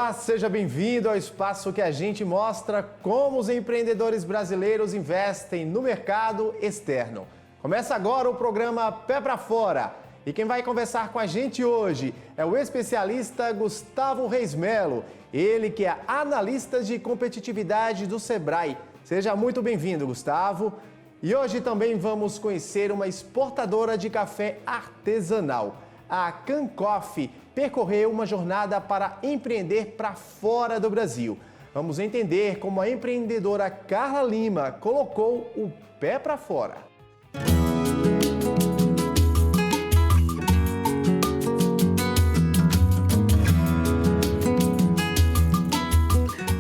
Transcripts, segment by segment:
Olá, seja bem-vindo ao espaço que a gente mostra como os empreendedores brasileiros investem no mercado externo. Começa agora o programa Pé pra Fora. E quem vai conversar com a gente hoje é o especialista Gustavo Reis Melo, ele que é analista de competitividade do Sebrae. Seja muito bem-vindo, Gustavo. E hoje também vamos conhecer uma exportadora de café artesanal. A Cancoff percorreu uma jornada para empreender para fora do Brasil. Vamos entender como a empreendedora Carla Lima colocou o pé para fora.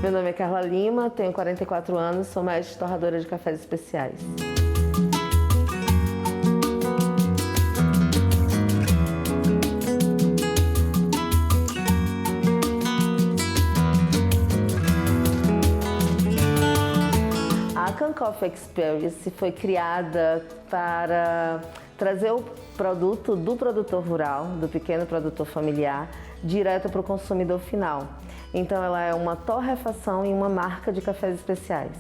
Meu nome é Carla Lima, tenho 44 anos, sou mestre torradora de cafés especiais. A Cancoff Experience foi criada para trazer o produto do produtor rural, do pequeno produtor familiar, direto para o consumidor final. Então ela é uma torrefação e uma marca de cafés especiais.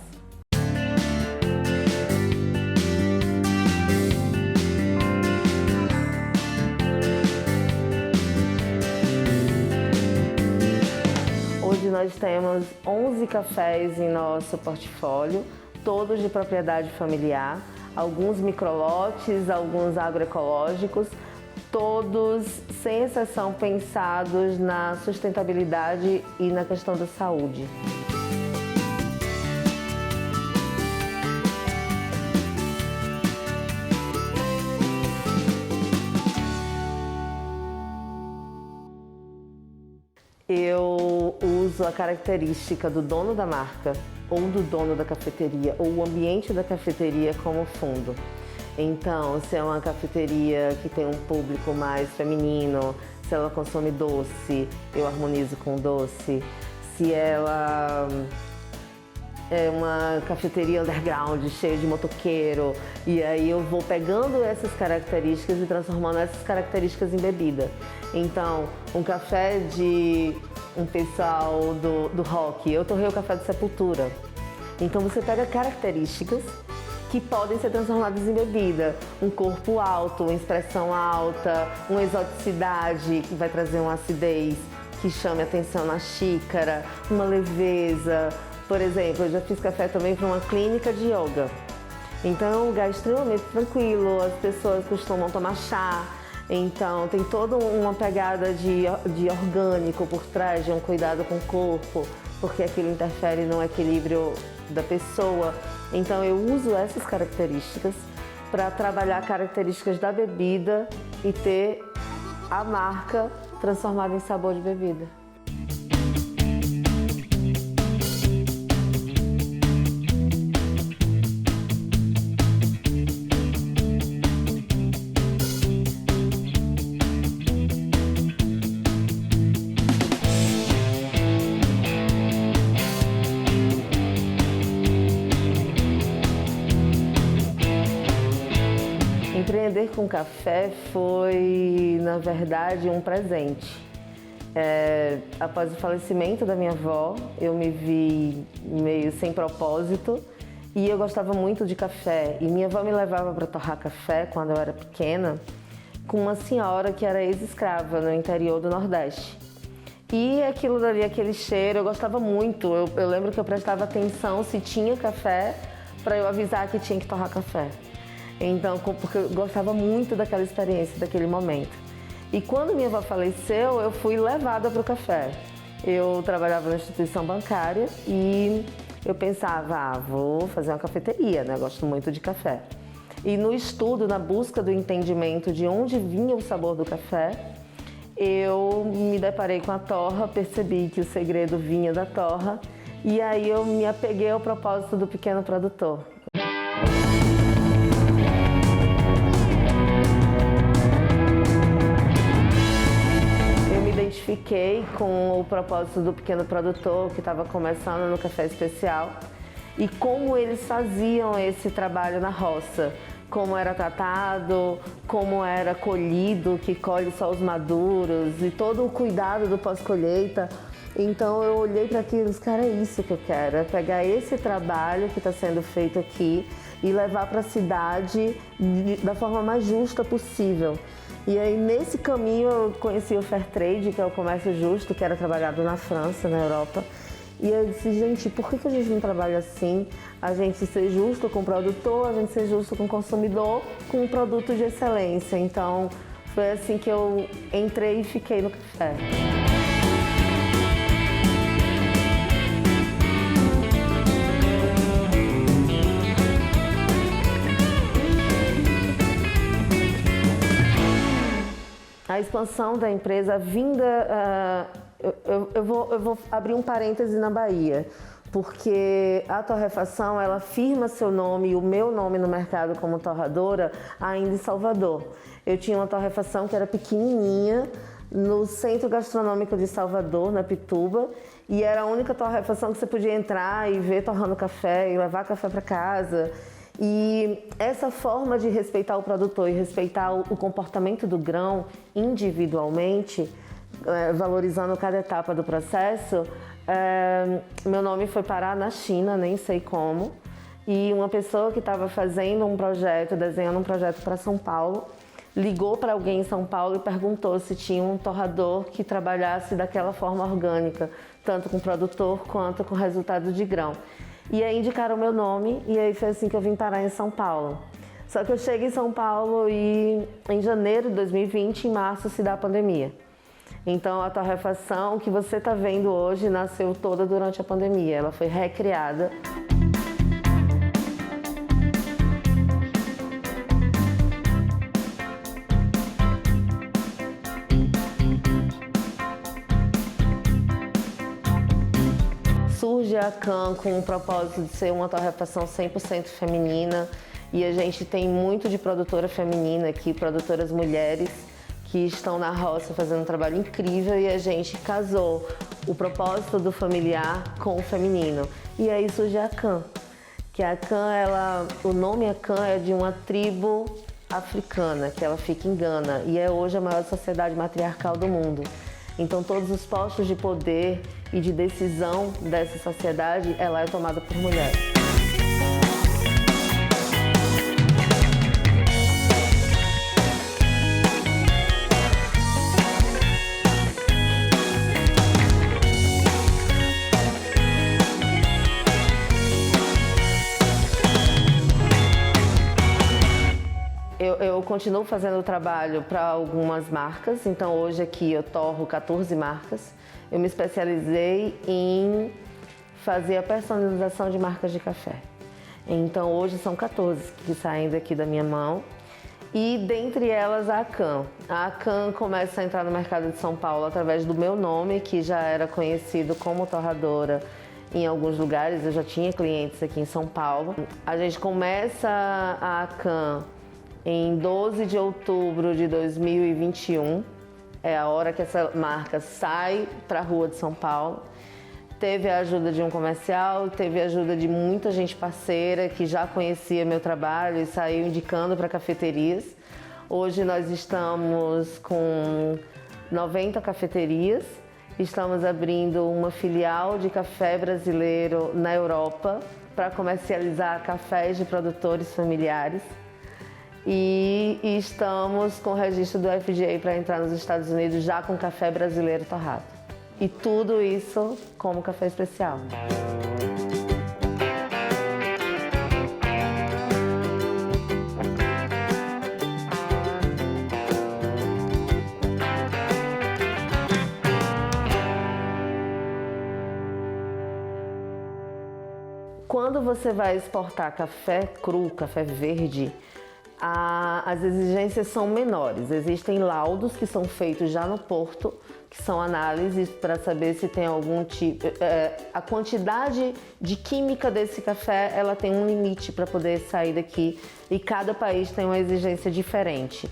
Hoje nós temos 11 cafés em nosso portfólio, todos de propriedade familiar, alguns microlotes, alguns agroecológicos, todos, sem exceção, pensados na sustentabilidade e na questão da saúde. Eu uso a característica do dono da marca, ou do dono da cafeteria, ou o ambiente da cafeteria como fundo. Então, se é uma cafeteria que tem um público mais feminino, se ela consome doce, eu harmonizo com doce. Se ela é uma cafeteria underground, cheia de motoqueiro, e aí eu vou pegando essas características e transformando essas características em bebida. Então, um café de um pessoal do rock, eu torrei o café de Sepultura. Então você pega características que podem ser transformadas em bebida. Um corpo alto, uma expressão alta, uma exoticidade que vai trazer uma acidez que chame atenção na xícara, uma leveza. Por exemplo, eu já fiz café também para uma clínica de yoga. Então é um lugar extremamente tranquilo, as pessoas costumam tomar chá. Então tem toda uma pegada de orgânico por trás, de um cuidado com o corpo, porque aquilo interfere no equilíbrio da pessoa. Então eu uso essas características para trabalhar características da bebida e ter a marca transformada em sabor de bebida. Empreender com café foi, na verdade, um presente. Após o falecimento da minha avó, eu me vi meio sem propósito e eu gostava muito de café. E minha avó me levava para torrar café quando eu era pequena com uma senhora que era ex-escrava no interior do Nordeste. E aquilo dali, aquele cheiro, eu gostava muito. Eu lembro que eu prestava atenção se tinha café para eu avisar que tinha que torrar café. Então, porque eu gostava muito daquela experiência, daquele momento. E quando minha avó faleceu, eu fui levada para o café. Eu trabalhava na instituição bancária e eu pensava, vou fazer uma cafeteria, né? Eu gosto muito de café. E no estudo, na busca do entendimento de onde vinha o sabor do café, eu me deparei com a torra, percebi que o segredo vinha da torra e aí eu me apeguei ao propósito do pequeno produtor. Identifiquei com o propósito do pequeno produtor que estava começando no café especial e como eles faziam esse trabalho na roça, como era tratado, como era colhido, que colhe só os maduros e todo o cuidado do pós-colheita. Então eu olhei para aquilo e disse, cara, é isso que eu quero, é pegar esse trabalho que está sendo feito aqui e levar para a cidade da forma mais justa possível. E aí, nesse caminho, eu conheci o Fair Trade, que é o comércio justo, que era trabalhado na França, na Europa. E eu disse, gente, por que a gente não trabalha assim? A gente ser justo com o produtor, a gente ser justo com o consumidor, com um produto de excelência. Então, foi assim que eu entrei e fiquei no café. A expansão da empresa, a vinda... Eu vou abrir um parêntese na Bahia, porque a torrefação, ela firma seu nome e o meu nome no mercado como torradora ainda em Salvador. Eu tinha uma torrefação que era pequenininha, no Centro Gastronômico de Salvador, na Pituba, e era a única torrefação que você podia entrar e ver torrando café e levar café para casa. E essa forma de respeitar o produtor e respeitar o comportamento do grão individualmente, valorizando cada etapa do processo, meu nome foi parar na China, nem sei como, e uma pessoa que estava fazendo um projeto, desenhando um projeto para São Paulo, ligou para alguém em São Paulo e perguntou se tinha um torrador que trabalhasse daquela forma orgânica, tanto com o produtor quanto com o resultado de grão. E aí indicaram o meu nome e aí foi assim que eu vim parar em São Paulo. Só que eu chego em São Paulo e em janeiro de 2020, em março, se dá a pandemia. Então a torrefação que você está vendo hoje nasceu toda durante a pandemia. Ela foi recriada. Surge a Can com o propósito de ser uma torrefação 100% feminina e a gente tem muito de produtora feminina aqui, produtoras mulheres que estão na roça fazendo um trabalho incrível e a gente casou o propósito do familiar com o feminino. E aí surge a Can, que a Can, o nome Akan é de uma tribo africana, que ela fica em Gana e é hoje a maior sociedade matriarcal do mundo. Então todos os postos de poder e de decisão dessa sociedade, ela é tomada por mulheres. Eu continuo fazendo trabalho para algumas marcas, então hoje aqui eu torro 14 marcas. Eu me especializei em fazer a personalização de marcas de café. Então hoje são 14 que saem daqui da minha mão e dentre elas a Can. A Can começa a entrar no mercado de São Paulo através do meu nome, que já era conhecido como torradora em alguns lugares, eu já tinha clientes aqui em São Paulo. A gente começa a Can em 12 de outubro de 2021, é a hora que essa marca sai para a rua de São Paulo. Teve a ajuda de um comercial, teve a ajuda de muita gente parceira que já conhecia meu trabalho e saiu indicando para cafeterias. Hoje nós estamos com 90 cafeterias, estamos abrindo uma filial de café brasileiro na Europa para comercializar cafés de produtores familiares. E estamos com o registro do FDA para entrar nos Estados Unidos já com café brasileiro torrado. E tudo isso como café especial. Quando você vai exportar café cru, café verde, as exigências são menores. Existem laudos que são feitos já no porto, que são análises para saber se tem algum tipo... a quantidade de química desse café, ela tem um limite para poder sair daqui e cada país tem uma exigência diferente.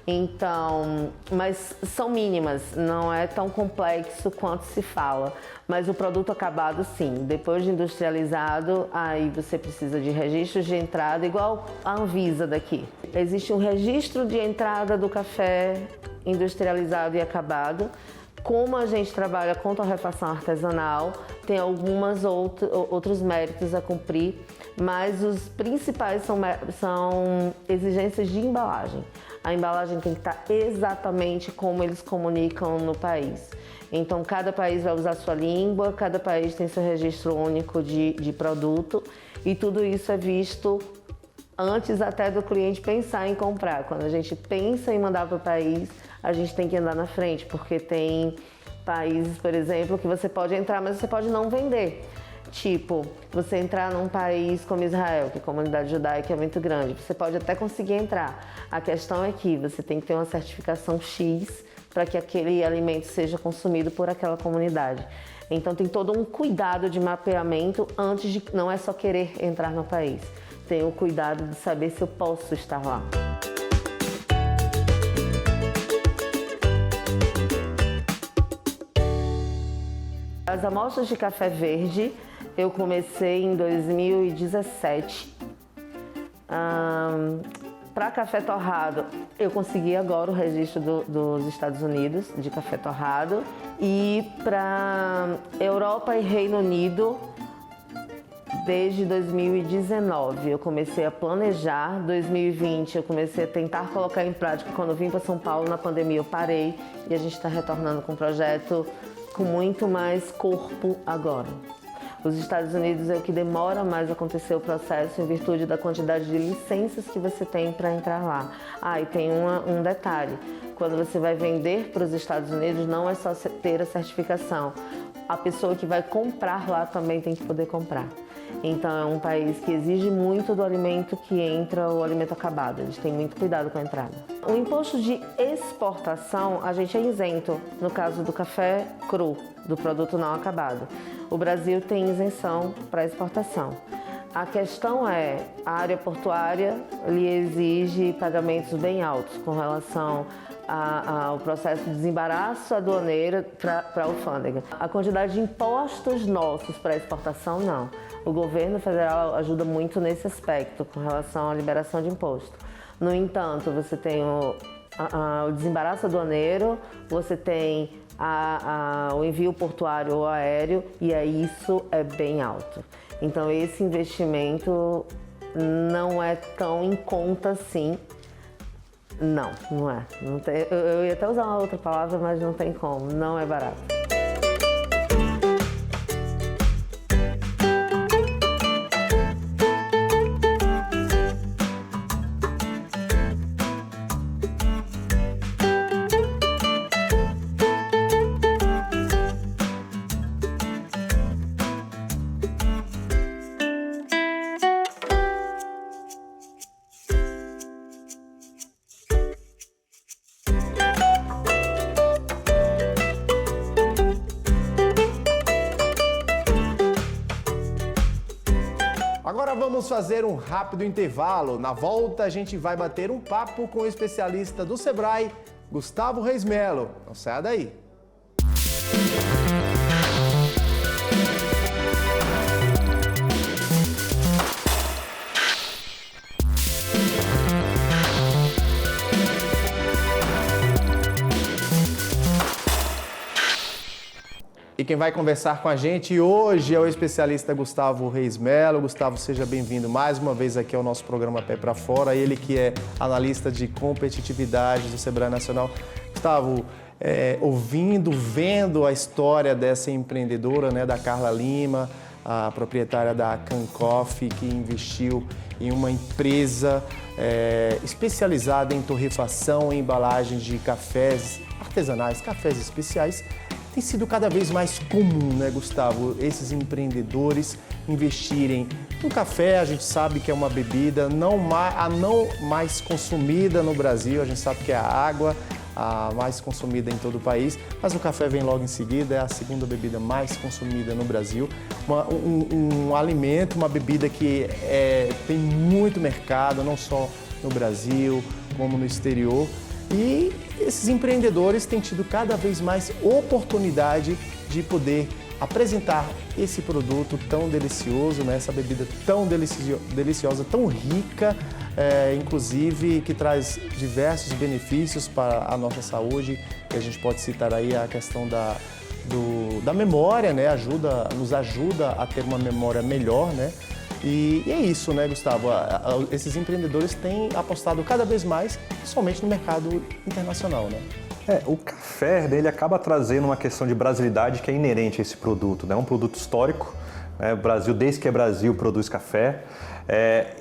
Então, mas são mínimas, não é tão complexo quanto se fala. Mas o produto acabado, sim. Depois de industrializado, aí você precisa de registros de entrada, igual a Anvisa daqui. Existe um registro de entrada do café industrializado e acabado, Como a gente trabalha com torrefação artesanal, tem algumas outros méritos a cumprir, mas os principais são exigências de embalagem. A embalagem tem que estar exatamente como eles comunicam no país. Então, cada país vai usar sua língua, cada país tem seu registro único de produto e tudo isso é visto antes até do cliente pensar em comprar. Quando a gente pensa em mandar para o país, a gente tem que andar na frente, porque tem países, por exemplo, que você pode entrar, mas você pode não vender. Tipo, você entrar num país como Israel, que a comunidade judaica é muito grande, você pode até conseguir entrar. A questão é que você tem que ter uma certificação X para que aquele alimento seja consumido por aquela comunidade. Então tem todo um cuidado de mapeamento antes de... Não é só querer entrar no país. Tem o cuidado de saber se eu posso estar lá. As amostras de café verde eu comecei em 2017. Para café torrado, eu consegui agora o registro dos Estados Unidos de café torrado. E para Europa e Reino Unido, desde 2019 eu comecei a planejar. 2020 eu comecei a tentar colocar em prática. Quando eu vim para São Paulo na pandemia eu parei e a gente está retornando com um projeto com muito mais corpo agora. Os Estados Unidos é o que demora mais a acontecer o processo em virtude da quantidade de licenças que você tem para entrar lá. E tem um detalhe, quando você vai vender para os Estados Unidos não é só ter a certificação, a pessoa que vai comprar lá também tem que poder comprar. Então é um país que exige muito do alimento que entra, o alimento acabado, eles têm muito cuidado com a entrada. O imposto de exportação a gente é isento no caso do café cru, do produto não acabado. O Brasil tem isenção para exportação. A questão é, a área portuária lhe exige pagamentos bem altos com relação ao processo de desembaraço aduaneiro para a alfândega. A quantidade de impostos nossos para exportação, não. O governo federal ajuda muito nesse aspecto com relação à liberação de imposto. No entanto, você tem o desembaraço aduaneiro, você tem o envio portuário ou aéreo e aí isso é bem alto. Então esse investimento não é tão em conta assim. Não é. Não tem, eu ia até usar uma outra palavra, mas não tem como. Não é barato. Agora vamos fazer um rápido intervalo. Na volta a gente vai bater um papo com o especialista do Sebrae, Gustavo Reis Melo. Não saia daí. E quem vai conversar com a gente hoje é o especialista Gustavo Reis Melo. Gustavo, seja bem-vindo mais uma vez aqui ao nosso programa Pé pra Fora. Ele que é analista de competitividade do Sebrae Nacional. Gustavo, vendo a história dessa empreendedora, né, da Carla Lima, a proprietária da Can Coffee, que investiu em uma empresa especializada em torrefação e embalagem de cafés artesanais, cafés especiais. Tem sido cada vez mais comum, né, Gustavo, esses empreendedores investirem no café. A gente sabe que é uma bebida a não mais consumida no Brasil, a gente sabe que é a água a mais consumida em todo o país, mas o café vem logo em seguida, é a segunda bebida mais consumida no Brasil. Um alimento, uma bebida que tem muito mercado, não só no Brasil, como no exterior. E esses empreendedores têm tido cada vez mais oportunidade de poder apresentar esse produto tão delicioso, né? Essa bebida tão deliciosa, tão rica inclusive que traz diversos benefícios para a nossa saúde. E a gente pode citar aí a questão da memória, né? Nos ajuda a ter uma memória melhor, né? E é isso, né, Gustavo? Esses empreendedores têm apostado cada vez mais, somente no mercado internacional, né? O café, ele acaba trazendo uma questão de brasilidade que é inerente a esse produto, né? É um produto histórico, né? O Brasil, desde que é Brasil, produz café.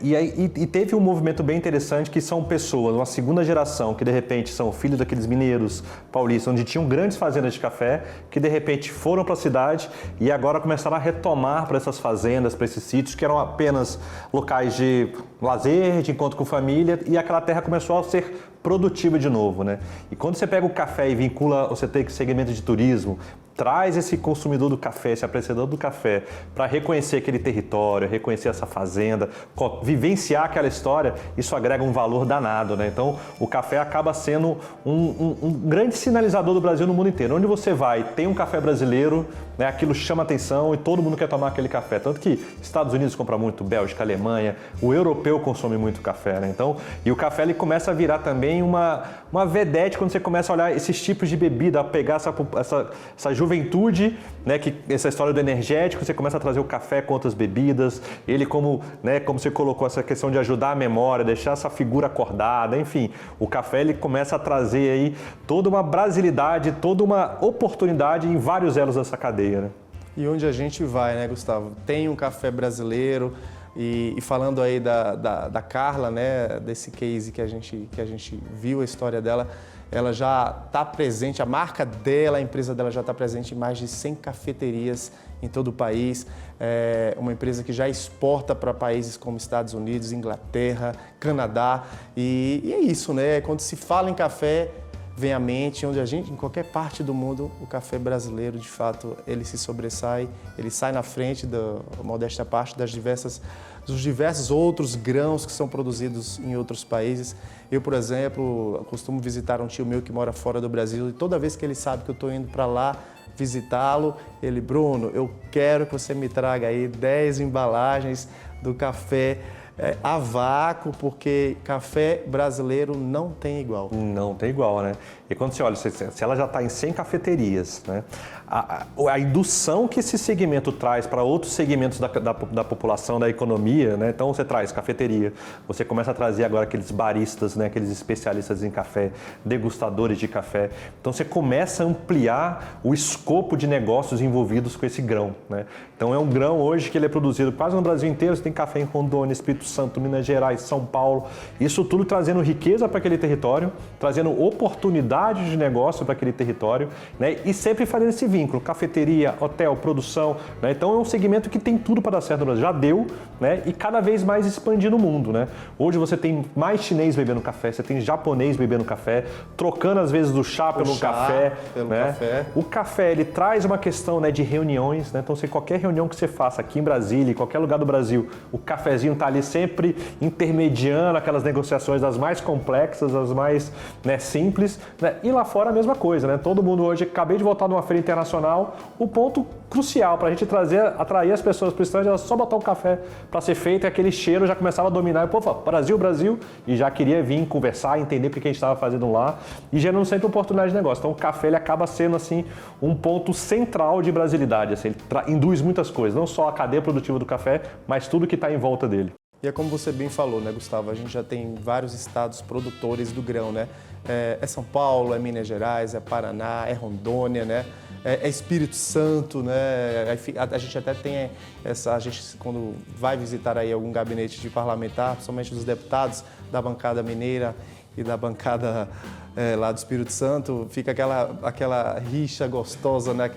E teve um movimento bem interessante que são pessoas, uma segunda geração, que de repente são filhos daqueles mineiros paulistas, onde tinham grandes fazendas de café, que de repente foram para a cidade e agora começaram a retomar para essas fazendas, para esses sítios que eram apenas locais de lazer, de encontro com família, e aquela terra começou a ser produtiva de novo, né? E quando você pega o café e vincula, você tem segmento de turismo, traz esse consumidor do café, esse apreciador do café, para reconhecer aquele território, reconhecer essa fazenda, vivenciar aquela história, isso agrega um valor danado, né? Então, o café acaba sendo um grande sinalizador do Brasil no mundo inteiro. Onde você vai, tem um café brasileiro, né? Aquilo chama atenção e todo mundo quer tomar aquele café. Tanto que Estados Unidos compra muito, Bélgica, Alemanha, o europeu consome muito café, né? Então, e o café ele começa a virar também uma vedete quando você começa a olhar esses tipos de bebida, a pegar essa juventude, né, essa história do energético, você começa a trazer o café com outras bebidas, ele como você colocou, essa questão de ajudar a memória, deixar essa figura acordada, enfim, o café ele começa a trazer aí toda uma brasilidade, toda uma oportunidade em vários elos dessa cadeia, né? E onde a gente vai, né, Gustavo? Tem um café brasileiro e falando aí da Carla, né, desse case que a gente viu a história dela, ela já está presente, a marca dela, a empresa dela já está presente em mais de 100 cafeterias em todo o país. É uma empresa que já exporta para países como Estados Unidos, Inglaterra, Canadá. E é isso, né? Quando se fala em café, vem à mente onde a gente, em qualquer parte do mundo, o café brasileiro, de fato, ele se sobressai, ele sai na frente, da modesta parte, dos diversos outros grãos que são produzidos em outros países. Eu, por exemplo, costumo visitar um tio meu que mora fora do Brasil e toda vez que ele sabe que eu estou indo para lá visitá-lo, ele, Bruno, eu quero que você me traga aí 10 embalagens do café a vácuo, porque café brasileiro não tem igual. Não tem igual, né? E quando você olha, se ela já está em 100 cafeterias, né? A indução que esse segmento traz para outros segmentos da população, da economia, né? Então você traz cafeteria, você começa a trazer agora aqueles baristas, né? Aqueles especialistas em café, degustadores de café. Então você começa a ampliar o escopo de negócios envolvidos com esse grão, né? Então é um grão hoje que ele é produzido quase no Brasil inteiro. Você tem café em Rondônia, Espírito Santo, Minas Gerais, São Paulo. Isso tudo trazendo riqueza para aquele território, trazendo oportunidade de negócio para aquele território, né? E sempre fazendo esse vínculo, cafeteria, hotel, produção, né? Então é um segmento que tem tudo para dar certo no Brasil. Já deu, né? E cada vez mais expandindo o mundo, né? Hoje você tem mais chinês bebendo café, você tem japonês bebendo café, trocando às vezes do chá pelo café, né? O café, ele traz uma questão, né, de reuniões, né? Então, qualquer reunião que você faça aqui em Brasília, em qualquer lugar do Brasil, o cafezinho está ali sempre intermediando aquelas negociações das mais complexas, das mais, né, simples, né? E lá fora a mesma coisa, né? Todo mundo hoje, acabei de voltar numa feira internacional, o ponto crucial para a gente atrair as pessoas para o stand era só botar um café para ser feito e aquele cheiro já começava a dominar. E, pô, Brasil, Brasil, e já queria vir conversar, entender o que a gente estava fazendo lá e gerando sempre oportunidade de negócio. Então o café ele acaba sendo assim um ponto central de brasilidade, assim, ele induz muitas coisas, não só a cadeia produtiva do café, mas tudo que está em volta dele. E é como você bem falou, né, Gustavo? A gente já tem vários estados produtores do grão, né? É São Paulo, é Minas Gerais, é Paraná, é Rondônia, né? É Espírito Santo, né? A gente até tem a gente quando vai visitar aí algum gabinete de parlamentar, principalmente dos deputados da bancada mineira e da bancada lá do Espírito Santo, fica aquela rixa gostosa, né?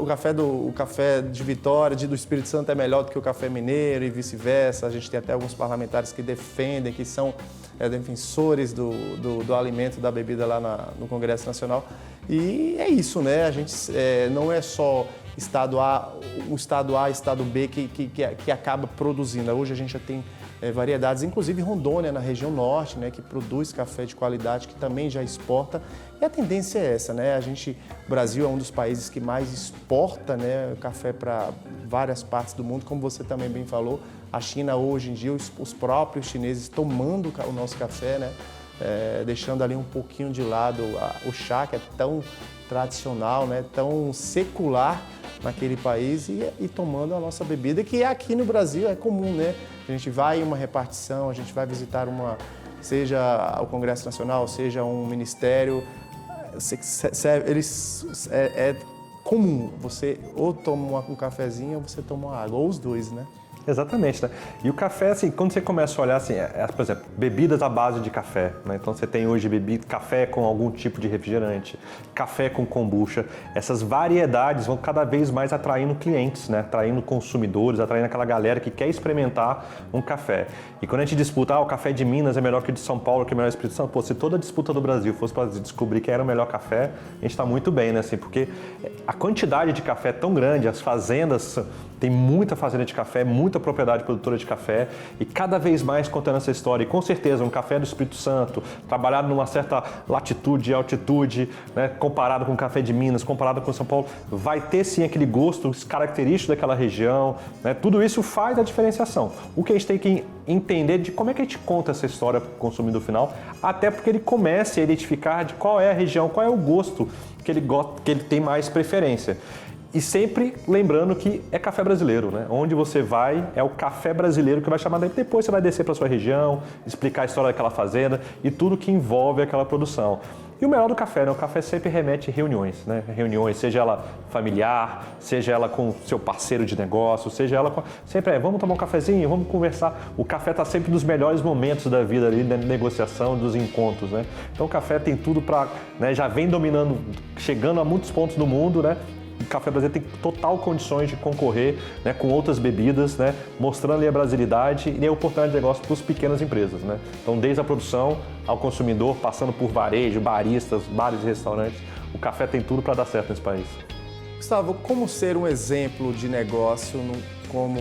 O café de Vitória, do Espírito Santo é melhor do que o café mineiro e vice-versa. A gente tem até alguns parlamentares que defendem, que são defensores do alimento, da bebida lá no Congresso Nacional. E é isso, né? A gente não é só Estado A, Estado B que acaba produzindo. Hoje a gente já tem variedades, inclusive Rondônia, na região norte, né, que produz café de qualidade, que também já exporta. E a tendência é essa, né? O Brasil é um dos países que mais exporta, né, café para várias partes do mundo, como você também bem falou. A China, hoje em dia, os próprios chineses tomando o nosso café, né, deixando ali um pouquinho de lado o chá, que é tão tradicional, né, tão secular naquele país, e tomando a nossa bebida, que aqui no Brasil é comum, né? A gente vai em uma repartição, a gente vai visitar seja o Congresso Nacional, seja um ministério, é comum, você ou toma um cafezinho ou você toma uma água, ou os dois, né? Exatamente, né? E o café, assim, quando você começa a olhar, assim, por exemplo, bebidas à base de café, né? Então você tem hoje café com algum tipo de refrigerante, café com kombucha. Essas variedades vão cada vez mais atraindo clientes, né? Atraindo consumidores, atraindo aquela galera que quer experimentar um café. E quando a gente disputa, o café de Minas é melhor que o de São Paulo, que é melhor que o Espírito Santo, pô, se toda a disputa do Brasil fosse para descobrir quem era o melhor café, a gente está muito bem, né? Assim, porque a quantidade de café é tão grande, as fazendas, tem muita fazenda de café, muita propriedade produtora de café, e cada vez mais contando essa história. E com certeza um café do Espírito Santo, trabalhado numa certa latitude e altitude, né, comparado com o café de Minas, comparado com São Paulo, vai ter sim aquele gosto característico daquela região, né? Tudo isso faz a diferenciação. O que a gente tem que entender de como é que a gente conta essa história para o consumidor final, até porque ele comece a identificar de qual é a região, qual é o gosto que ele tem mais preferência. E sempre lembrando que é café brasileiro, né? Onde você vai, é o café brasileiro que vai chamar, depois você vai descer para a sua região, explicar a história daquela fazenda e tudo que envolve aquela produção. E o melhor do café, né? O café sempre remete a reuniões, né? Reuniões, seja ela familiar, seja ela com seu parceiro de negócio, seja ela com... Sempre vamos tomar um cafezinho, vamos conversar. O café está sempre nos melhores momentos da vida ali, da negociação, dos encontros, né? Então o café tem tudo para, né? Já vem dominando, chegando a muitos pontos do mundo, né? O café brasileiro tem total condições de concorrer, né, com outras bebidas, né, mostrando ali a brasilidade e a oportunidade de negócio para as pequenas empresas, né? Então, desde a produção ao consumidor, passando por varejo, baristas, bares e restaurantes, o café tem tudo para dar certo nesse país. Gustavo, como ser um exemplo de negócio como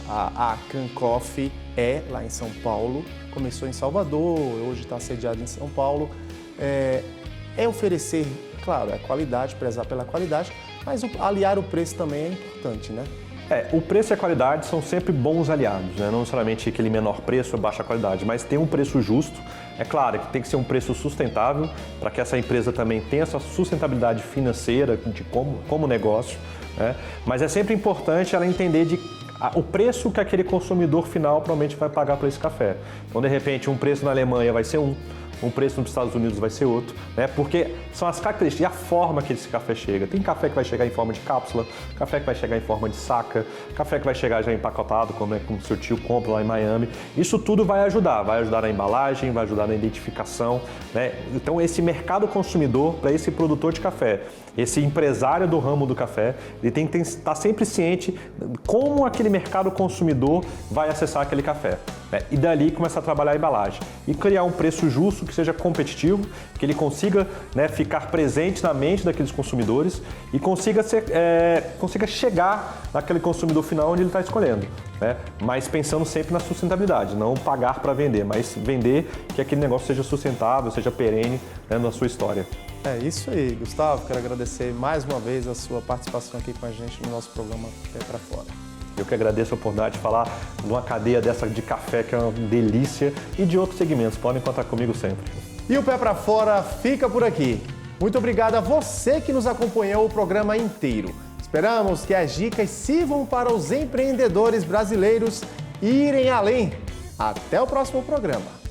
a Can Coffee é lá em São Paulo? Começou em Salvador, hoje está sediado em São Paulo. É oferecer, claro, a qualidade, prezar pela qualidade, mas aliar o preço também é importante, né? O preço e a qualidade são sempre bons aliados, né? Não necessariamente aquele menor preço é baixa qualidade, mas tem um preço justo. É claro que tem que ser um preço sustentável para que essa empresa também tenha essa sustentabilidade financeira de como negócio, né? Mas é sempre importante ela entender o preço que aquele consumidor final provavelmente vai pagar por esse café. Então, de repente, um preço na Alemanha vai ser um preço nos Estados Unidos vai ser outro, né? Porque são as características e a forma que esse café chega. Tem café que vai chegar em forma de cápsula, café que vai chegar em forma de saca, café que vai chegar já empacotado, como seu tio compra lá em Miami. Isso tudo vai ajudar na embalagem, vai ajudar na identificação, né? Então esse mercado consumidor, para esse produtor de café, esse empresário do ramo do café, ele tem que estar sempre ciente como aquele mercado consumidor vai acessar aquele café, né? E dali começar a trabalhar a embalagem e criar um preço justo, que seja competitivo, que ele consiga, né, ficar presente na mente daqueles consumidores e consiga chegar naquele consumidor final onde ele está escolhendo, né? Mas pensando sempre na sustentabilidade, não pagar para vender, mas vender que aquele negócio seja sustentável, seja perene, né, na sua história. É isso aí, Gustavo. Quero agradecer mais uma vez a sua participação aqui com a gente no nosso programa Pé pra Fora. Eu que agradeço a oportunidade de falar de uma cadeia dessa de café que é uma delícia e de outros segmentos. Podem contar comigo sempre. E o Pé pra Fora fica por aqui. Muito obrigado a você que nos acompanhou o programa inteiro. Esperamos que as dicas sirvam para os empreendedores brasileiros irem além. Até o próximo programa.